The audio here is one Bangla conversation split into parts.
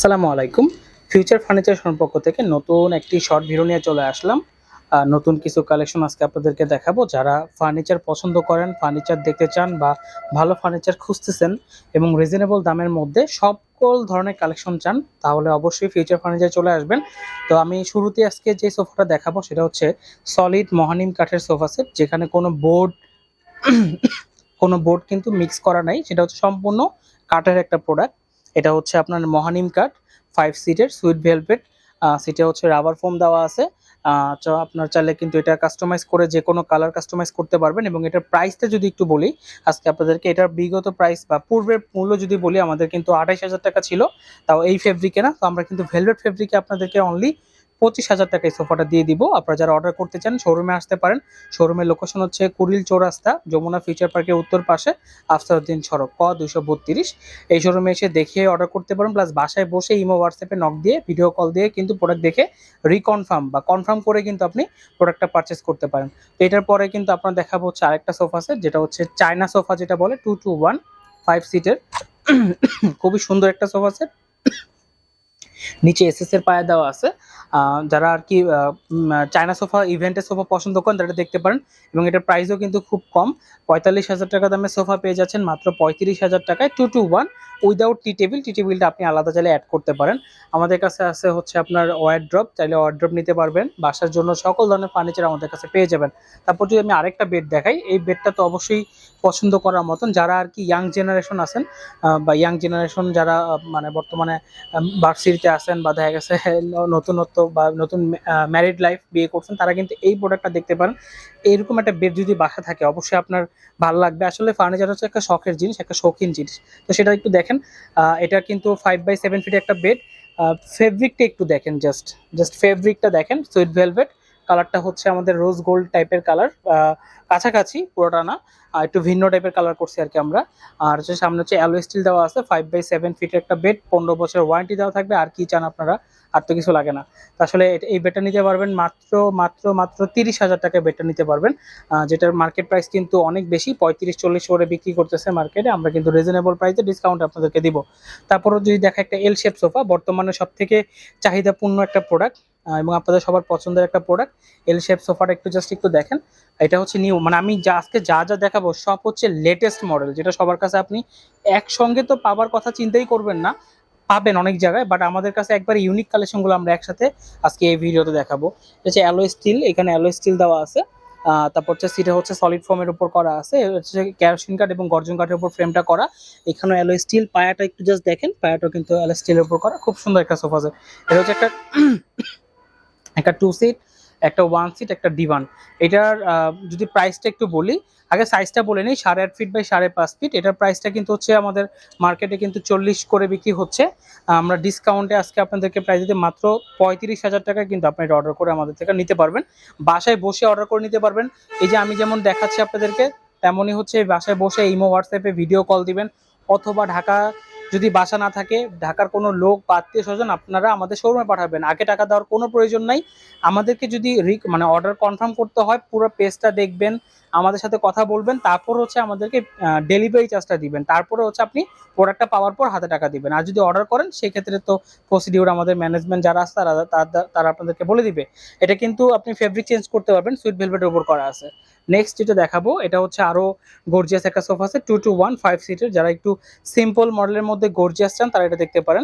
আসসালামু আলাইকুম। ফিউচার ফার্নিচার সম্পর্ক থেকে নতুন একটি শর্ট ভিডিও নিয়ে চলে আসলাম। নতুন কিছু কালেকশন আজকে আপনাদেরকে দেখাবো। যারা ফার্নিচার পছন্দ করেন, ফার্নিচার দেখতে চান বা ভালো ফার্নিচার খুঁজতেছেন এবং রিজনেবল দামের মধ্যে সকল ধরনের কালেকশন চান, তাহলে অবশ্যই ফিউচার ফার্নিচার চলে আসবেন। তো আমি শুরুতে আজকে যে সোফাটা দেখাবো সেটা হচ্ছে সলিড মহানিম কাঠের সোফা সেট, যেখানে কোনো বোর্ড কিন্তু মিক্স করা নাই। সেটা হচ্ছে সম্পূর্ণ কাঠের একটা প্রোডাক্ট। এটা হচ্ছে আপনার মহানিম কাঠ, 5 সিটের সুইট ভেলভেট। সিটে হচ্ছে রাবার ফোম দেওয়া আছে। তো আপনার চাইলে কিন্তু এটা কাস্টমাইজ করে যে কোনো কালার কাস্টমাইজ করতে পারবেন। এবং এটার প্রাইসটা যদি একটু বলি আজকে আপনাদেরকে, এটার বিগত প্রাইস বা পূর্বের মূল্য যদি বলি, আমাদের কিন্তু 28,000 টাকা ছিল, তাও এই ফেব্রিকে না। তো আমরা কিন্তু ভেলভেট ফেব্রিকে আপনাদেরকে অনলি 25,000 টাকায় সোফাটা দিয়ে দিব। আপনারা যারা অর্ডার করতে চান শোরুমে আসতে পারেন। শোরুমের লোকেশন হচ্ছে কুড়িল চৌরাস্তা, যমুনা ফিউচার পার্কের উত্তর পাশে, আফসারউদ্দিন সড়ক ক 232। এই শোরুমে এসে দেখে অর্ডার করতে পারেন, প্লাস বাসায় বসে ইমো হোয়াটসঅ্যাপে নক দিয়ে ভিডিও কল দিয়ে কিন্তু প্রোডাক্ট দেখে রিকনফার্ম বা কনফার্ম করে কিন্তু আপনি প্রোডাক্টটা পারচেস করতে পারেন। তো এটার পরে কিন্তু আপনার দেখাবো হচ্ছে আরেকটা সোফা সেট, যেটা হচ্ছে চায়না সোফা, যেটা বলে 221 5 সিটের। খুবই সুন্দর একটা সোফা সেট, নিচে এসএস এর পায়া দেওয়া আছে। যারা আর কি চায়না সোফা, ইভেন্টের সোফা পছন্দ করেন তারা দেখতে পারেন। এবং এটার প্রাইসও কিন্তু খুব কম, 45,000 টাকা দামে সোফা পেয়ে যাচ্ছেন মাত্র 35,000 টাকায়। 221 উইদাউট টি টেবিলটা আপনি আলাদা চাইলে অ্যাড করতে পারেন। আমাদের কাছে আছে হচ্ছে আপনার ওয়ারড্রপ, চাইলে ওয়ারড্রপ নিতে পারবেন। বাসার জন্য সকল ধরনের ফার্নিচার আমাদের কাছে পেয়ে যাবেন। তারপর যদি আমি আরেকটা বেড দেখাই, এই বেডটা তো অবশ্যই পছন্দ করার মতন। যারা আর কি ইয়াং জেনারেশন আছেন বা ইয়াং জেনারেশন যারা মানে বর্তমানে ভার্সিটিতে আছেন বা দেখা গেছে নতুনত্ব বা নতুন ম্যারিড লাইফ বিয়ে করছেন, তারা কিন্তু এই প্রোডাক্টটা দেখতে পারেন। এইরকম একটা বেড যদি বাসা থাকে অবশ্যই আপনার ভালো লাগবে। আসলে ফার্নিচার হচ্ছে একটা শখের জিনিস, একটা শৌখিন জিনিস। তো সেটা একটু দেখেন। এটা কিন্তু 5x7 ফিট একটা বেড। ফেব্রিকটা একটু দেখেন, জাস্ট জাস্ট ফেব্রিকটা দেখেন। সুইট ভেলভেট কালারটা হচ্ছে আমাদের রোজ গোল্ড টাইপের কালার, কাছাকাছি, পুরোটা না, একটু ভিন্ন টাইপের কালার করছি আর কি আমরা। আর হচ্ছে সামনে হচ্ছে অ্যালয় স্টিল দেওয়া আছে। 5x7 ফিটের একটা বেড, 15 বছর ওয়ারেন্টি দেওয়া থাকবে। আর কি চান আপনারা, আর তো কিছু লাগে না। তো আসলে এই বেডটা নিতে পারবেন মাত্র মাত্র মাত্র 30,000 টাকায় বেডটা নিতে পারবেন। যেটার মার্কেট প্রাইস কিন্তু অনেক বেশি, 35-40 করে বিক্রি করতেছে মার্কেটে। আমরা কিন্তু রিজনেবল প্রাইসে ডিসকাউন্ট আপনাদেরকে দিব। তারপরও যদি দেখা একটা এল শেপ সোফা, বর্তমানে সব থেকে চাহিদাপূর্ণ একটা প্রোডাক্ট এবং আপনাদের সবার পছন্দের একটা প্রোডাক্ট। এল শেপ সোফাটা একটু দেখেন। এটা হচ্ছে নিউ, মানে আমি আজকে যা যা দেখাবো সব হচ্ছে লেটেস্ট মডেল, যেটা সবার কাছে আপনি একসঙ্গে তো পাবার কথা চিন্তাই করবেন না। পাবেন অনেক জায়গায়, বাট আমাদের কাছে একবার ইউনিক কালেকশনগুলো আমরা একসাথে আজকে এই ভিডিওতে দেখাবো। এটা হচ্ছে অ্যালয় স্টিল, এখানে অ্যালয় স্টিল দেওয়া আছে। তারপর হচ্ছে সিটে হচ্ছে সলিড ফোমের উপর করা আছে, হচ্ছে কেরোসিন কাঠ এবং গর্জন কাঠের উপর ফ্রেমটা করা। এখানে অ্যালয় স্টিল, পায়াটা একটু জাস্ট দেখেন, পায়াটাও কিন্তু অ্যালয় স্টিলের উপর করা। খুব সুন্দর একটা সোফা সেট। এটা হচ্ছে একটা একটা 2 সিট, একটা 1 সিট, একটা ডিভান। এটার যদি প্রাইসটা একটু বলি, আগে সাইজটা বলে নিই। 8.5 ফিট বাই 5.5 ফিট। এটার প্রাইসটা কিন্তু হচ্ছে আমাদের মার্কেটে কিন্তু 40 করে বিক্রি হচ্ছে। আমরা ডিসকাউন্টে আজকে আপনাদেরকে প্রাইস দিতে মাত্র 35,000 টাকায় কিন্তু আপনি এটা অর্ডার করে আমাদের থেকে নিতে পারবেন। বাসায় বসে অর্ডার করে নিতে পারবেন। এই যে আমি যেমন দেখাচ্ছি আপনাদেরকে, তেমনই হচ্ছে বাসায় বসে ইমো হোয়াটসঅ্যাপে ভিডিও কল দিবেন, অথবা ঢাকা যদি বাসা না থাকে, ঢাকার কোনো লোক বা আত্মীয় স্বজন আপনারা আমাদের শোরুমে পাঠাবেন। আগে টাকা দেওয়ার কোনো প্রয়োজন নাই। আমাদেরকে যদি মানে অর্ডার কনফার্ম করতে হয়, পুরো পেজটা দেখবেন, আমাদের সাথে কথা বলবেন, তারপর হচ্ছে আমাদেরকে ডেলিভারি চার্জটা দিবেন। তারপরে হচ্ছে আপনি প্রোডাক্টটা পাওয়ার পর হাতে টাকা দিবেন। আর যদি অর্ডার করেন সেক্ষেত্রে তো প্রসিডিউর আমাদের ম্যানেজমেন্ট যারা আছে তারা আপনাদেরকে বলে দিবে। এটা কিন্তু আপনি ফেব্রিক চেঞ্জ করতে পারবেন, সুইট ভেলভেটের উপর করা আছে। নেক্সট যেটা দেখাবো, এটা হচ্ছে আরো গর্জিয়াস একটা সোফা সেট, 221 5 সিটের। যারা একটু সিম্পল মডেলের মধ্যে গর্জিয়াস চান তারা এটা দেখতে পারেন।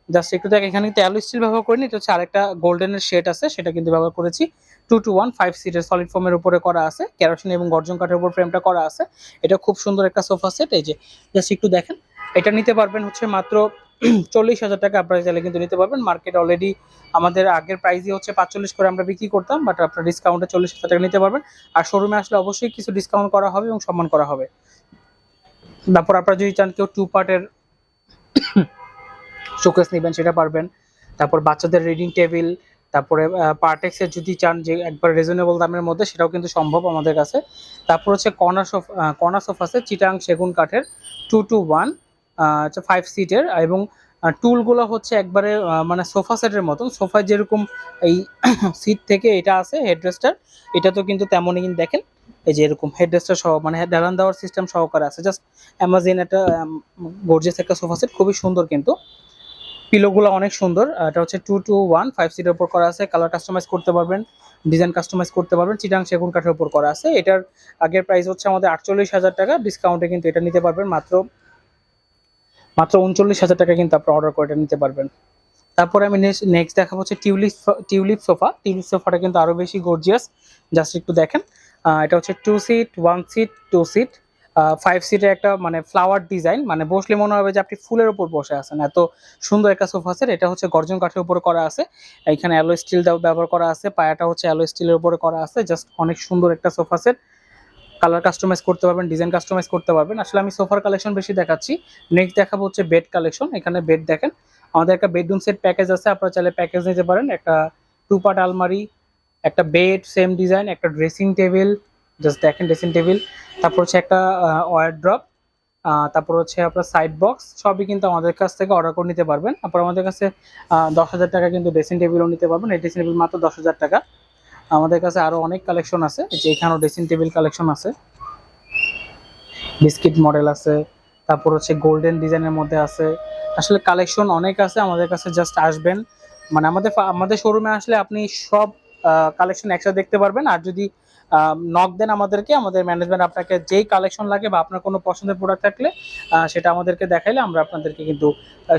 জাস্ট একটু দেখ, এখানে কিন্তু অ্যালয় স্টিল ব্যবহার করিনি, এটা হচ্ছে আরেকটা গোল্ডেনের শেড আছে, সেটা কিন্তু ব্যবহার করেছি। 221 5 সিটের সলিড ফোমের উপরে করা আছে, কেরোসিন এবং গর্জন কাঠের উপর ফ্রেমটা করা আছে। এটা খুব সুন্দর একটা সোফা সেট। এই যে জাস্ট একটু দেখেন, এটা নিতে পারবেন হচ্ছে মাত্র 40,000 টাকা। আপনারা চাইলে কিন্তু নিতে পারবেন। মার্কেট অলরেডি আমাদের আগের প্রাইসই হচ্ছে 45 করে আমরা বিক্রি করতাম, বাট আপনার ডিসকাউন্টে 40,000 টাকা নিতে পারবেন। আর শোরুমে আসলে অবশ্যই কিছু ডিসকাউন্ট করা হবে এবং সম্মান করা হবে। তারপর আপনারা যদি চান কেউ 2 পার্টের শোকেস নেবেন সেটা পারবেন। তারপর বাচ্চাদের রিডিং টেবিল, তারপরে পার্টেক্সের যদি চান যে একবার রিজনেবল দামের মধ্যে, সেটাও কিন্তু সম্ভব আমাদের কাছে। তারপর হচ্ছে কর্নার সোফা আছে চিটাং সেগুন কাঠের, 221 5 সিটের। এবং টুলগুলো হচ্ছে একবারে মানে সোফা সেটের মতন, সোফায় যেরকম এই সিট থেকে এটা আছে হেডরেস্টার, এটা তো কিন্তু তেমনই। কিন্তু দেখেন এই যে এরকম হেডরেস্টার সহ, মানে দাঁড়ান দেওয়ার সিস্টেম সহকারে আছে। জাস্ট অ্যামাজন একটা গর্জিয়াস একটা সোফা সেট, খুবই সুন্দর কিন্তু। পিলোগুলো অনেক সুন্দর। এটা হচ্ছে 221 5 সিটের উপর করা আছে, কালার কাস্টমাইজ করতে পারবেন, ডিজাইন কাস্টমাইজ করতে পারবেন, চিটাং সেগুন কাঠের উপর করা আছে। এটার আগের প্রাইস হচ্ছে আমাদের 48,000 টাকা, ডিসকাউন্টে কিন্তু এটা নিতে পারবেন মাত্র মাত্র 39,000 টাকা কিন্তু আপনি অর্ডার করে এটা নিতে পারবেন। তারপরে আমি নেক্সট দেখাবো হচ্ছে টিউলিপ সোফা। টিউলিপ সোফাটা কিন্তু আরো বেশি গর্জিয়াস, জাস্ট একটু দেখেন। এটা হচ্ছে 2 সিট, 1 সিট, 2 সিট, 5 সিটের একটা মানে ফ্লাওয়ার ডিজাইন, মানে বসলে মনে হবে যে আপনি ফুলের উপর বসে আছেন, এত সুন্দর একটা সোফা সেট। এটা হচ্ছে গর্জন কাঠের উপরে করা আছে, এখানে অ্যালো স্টিল ব্যবহার করা আছে, পায়াটা হচ্ছে অ্যালো স্টিলের উপরে করা আছে। জাস্ট অনেক সুন্দর একটা সোফা সেট, কালার কাস্টমাইজ করতে পারবেন, ডিজাইন কাস্টমাইজ করতে পারবেন। আসলে আমি সোফার কালেকশন বেশি দেখাচ্ছি, নেক্সট দেখাবো হচ্ছে বেড কালেকশন। এখানে বেড দেখেন, আমাদের একটা বেডরুম সেট প্যাকেজ আছে, আপনারা চাইলে প্যাকেজ নিতে পারেন। একটা 2 পার্ট আলমারি, একটা বেড সেম ডিজাইন, একটা ড্রেসিং টেবিল, জাস্ট দেখেন ড্রেসিং টেবিল, তারপর হচ্ছে একটা ওয়ারড্রপ, তারপর হচ্ছে আপনার সাইড বক্স, সবই কিন্তু আমাদের কাছ থেকে অর্ডার করে নিতে পারবেন। তারপর আমাদের কাছে 10,000 টাকা কিন্তু ড্রেসিং টেবিলও নিতে পারবেন, এই ড্রেসিং টেবিল মাত্র 10,000 টাকা। আমাদের কাছে আরো অনেক কালেকশন আছে, এই যে এখানেও ড্রেসিং টেবিল কালেকশন আছে, বিস্কিট মডেল আছে, তারপর হচ্ছে গোল্ডেন ডিজাইনের মধ্যে আছে। আসলে কালেকশন অনেক আছে আমাদের কাছে, জাস্ট আসবেন, মানে আমাদের শোরুমে আসলে আপনি সব কালেকশন একসাথে দেখতে পারবেন। আর যদি নক দেন আমাদেরকে, আমাদের ম্যানেজমেন্ট আপনাকে যেই কালেকশন লাগে বা আপনার কোনো পছন্দের প্রোডাক্ট থাকলে সেটা আমাদেরকে দেখাইলে আমরা আপনাদেরকে কিন্তু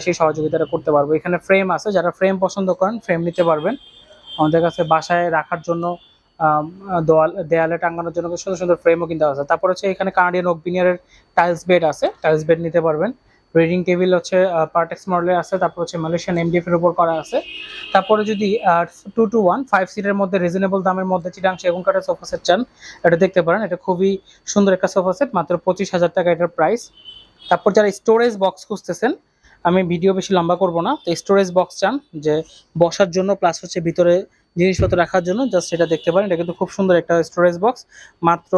সেই সহযোগিতাটা করতে পারবো। এখানে ফ্রেম আছে, যারা ফ্রেম পছন্দ করেন ফ্রেম নিতে পারবেন। আমাদের কাছে বাসায় রাখার জন্য দেয়ালে টাঙানোর জন্য সুন্দর সুন্দর ফ্রেমও কিন্তু আছে। তারপর হচ্ছে এখানে কানাডিয়ান ওক বিনিয়ারের টাইলস বেড আছে, টাইলস বেড নিতে পারবেন। রিডিং টেবিল হচ্ছে পার্টেক্স মডেলের আছে, তারপর হচ্ছে মালয়েশিয়ান এমডিএফ এর উপর করা আছে। তারপরে যদি 2 to 1 5 সিটের মধ্যে রিজনেবল দামের মধ্যে চিটাং সেগুন কাঠের সোফা সেট চান, এটা দেখতে পারেন। এটা খুবই সুন্দর একটা সোফা সেট, মাত্র 25,000 টাকা এটার প্রাইস। তারপর যারা স্টোরেজ বক্স খুঁজতেছেন, আমি ভিডিও বেশি লম্বা করব না, তো স্টোরেজ বক্স চান যে বসার জন্য প্লাস হচ্ছে ভিতরে জিনিসপত্র রাখার জন্য, জাস্ট সেটা দেখতে পারেন। এটা কিন্তু খুব সুন্দর একটা স্টোরেজ বক্স, মাত্র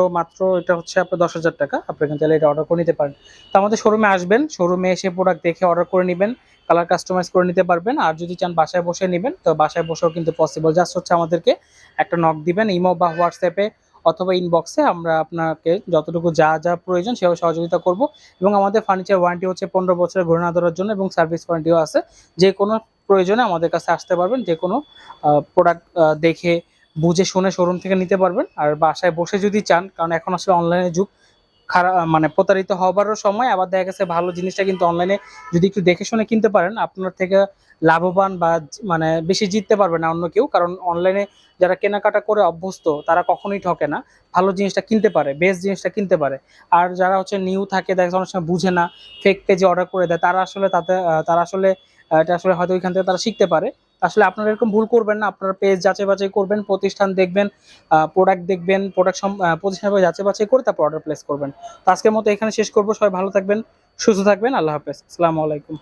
এটা হচ্ছে আপনার 10,000 টাকা। আপনি কিন্তু এটা অর্ডার করে নিতে পারেন। তো আমাদের শোরুমে আসবেন, শোরুমে এসে প্রোডাক্ট দেখে অর্ডার করে নেবেন, কালার কাস্টমাইজ করে নিতে পারবেন। আর যদি চান বাসায় বসে নেবেন, তো বাসায় বসেও কিন্তু পসিবল, জাস্ট হচ্ছে আমাদেরকে একটা নক দিবেন ইমো বা হোয়াটসঅ্যাপে অথবা ইনবক্সে, আমরা আপনাকে যতটুকু যা যা প্রয়োজন সেভাবে সহযোগিতা করব। এবং আমাদের ফার্নিচার ওয়ারেন্টি হচ্ছে 15 বছরের ঘোরানো ধরার জন্য, এবং সার্ভিস ওয়ারেন্টিও আছে। যে কোনো প্রয়োজনে আমাদের কাছে আসতে পারবেন, যে কোনো প্রোডাক্ট দেখে বুঝে শুনে শোরুম থেকে নিতে পারবেন। আর বাসায় বসে যদি চান, কারণ এখন আসলে অনলাইনের যুগ, খারাপ মানে প্রতারিত হবারও সময়, আবার দেখা গেছে ভালো জিনিসটা কিন্তু অনলাইনে যদি একটু দেখে শুনে কিনতে পারেন, আপনার থেকে লাভবান বা মানে বেশি জিততে পারবে না অন্য কেউ। কারণ অনলাইনে যারা কেনাকাটা করে অভ্যস্ত তারা কখনোই ঠকে না, ভালো জিনিসটা কিনতে পারে, বেস্ট জিনিসটা কিনতে পারে। আর যারা হচ্ছে নিউ থাকে, দেখা অনেক সময় বুঝে না, ফেক পেজে অর্ডার করে দেয়, তারা আসলে এটা আসলে হয়তো ওইখান থেকে তারা শিখতে পারে। আসলে আপনারা এরকম ভুল করবেন না, আপনারা পেজ যাচাই বাছাই করবেন, প্রতিষ্ঠান দেখবেন, প্রোডাক্ট দেখবেন, প্রতিষ্ঠান যাচাই বাছাই করে তারপর অর্ডার প্লেস করবেন। তো আজকের মতো এখানে শেষ করবো, সবাই ভালো থাকবেন, সুস্থ থাকবেন, আল্লাহ হাফেজ, আসসালামু আলাইকুম।